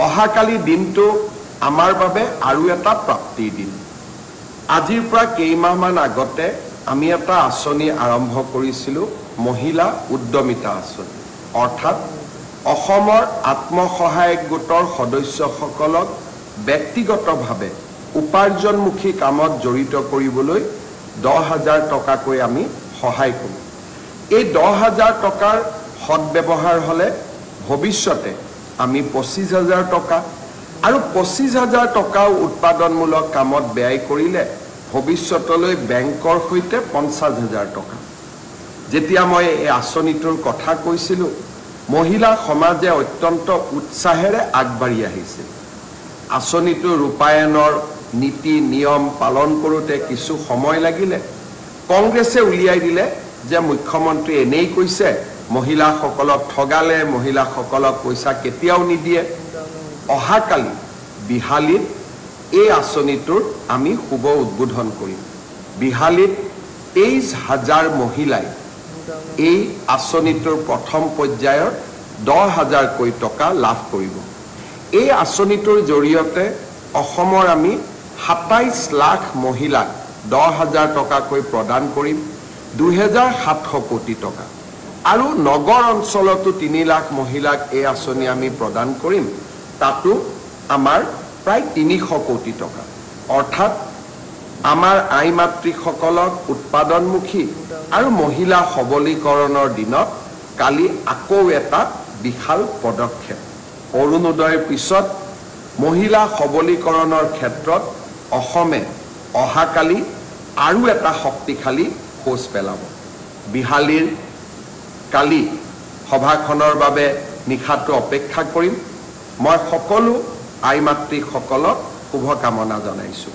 অহাকালি দিনটো আমাৰ বাবে আৰু এটা প্ৰাপ্তিৰ দিন। আজিৰ পৰা কেইমাহমান আগতে আমি এটা আঁচনি আৰম্ভ কৰিছিলোঁ, মহিলা উদ্যমিতা আঁচনি। অৰ্থাৎ অসমৰ আত্মসহায়ক গোটৰ সদস্যসকলক ব্যক্তিগতভাৱে উপাৰ্জনমুখী কামত জড়িত কৰিবলৈ 10,000 টকাকৈ আমি সহায় কৰোঁ। এই 10,000 টকাৰ সৎব্যৱহাৰ হ'লে ভৱিষ্যতে আমি 25,000 টকা আৰু 25,000 টকাও উৎপাদনমূলক কামত ব্যয় কৰিলে ভৱিষ্যতলৈ বেংকৰ সৈতে 50,000 টকা। যেতিয়া মই এই আঁচনিটোৰ কথা কৈছিলোঁ, মহিলা সমাজে অত্যন্ত উৎসাহেৰে আগবাঢ়ি আহিছিল। আঁচনিটোৰ ৰূপায়ণৰ নীতি নিয়ম পালন কৰোঁতে কিছু সময় লাগিলে। কংগ্ৰেছে উলিয়াই দিলে যে মুখ্যমন্ত্ৰী এনেই কৈছে, মহিলাসকলক ঠগালে, মহিলাসকলক পইচা কেতিয়াও নিদিয়ে। অহাকালি বিহালীত এই আঁচনিটোৰ আমি শুভ উদ্বোধন কৰিম। বিহালীত 23,000 মহিলাই এই আঁচনিটোৰ প্ৰথম পৰ্যায়ৰ 10,000কৈ টকা লাভ কৰিব। এই আঁচনিটোৰ জৰিয়তে অসমৰ আমি 27 লাখ মহিলাক 10,000 টকাকৈ প্ৰদান কৰিম, 2,700 কোটি টকা। আৰু নগৰ অঞ্চলতো 3 লাখ মহিলাক এই আঁচনি আমি প্ৰদান কৰিম, তাতো আমাৰ প্ৰায় 300 কোটি টকা। অৰ্থাৎ আমাৰ আই মাতৃসকলক উৎপাদনমুখী আৰু মহিলা সবলীকৰণৰ দিনত কালি আকৌ এটা বিশাল পদক্ষেপ। অৰুণোদয়ৰ পিছত মহিলা সবলীকৰণৰ ক্ষেত্ৰত অসমে অহাকালি আৰু এটা শক্তিশালী খোজ পেলাব। বিহালীৰ কালি সভাখনৰ বাবে নিশাটো অপেক্ষা কৰিম। মই সকলো আই মাতৃসকলক শুভকামনা জনাইছোঁ।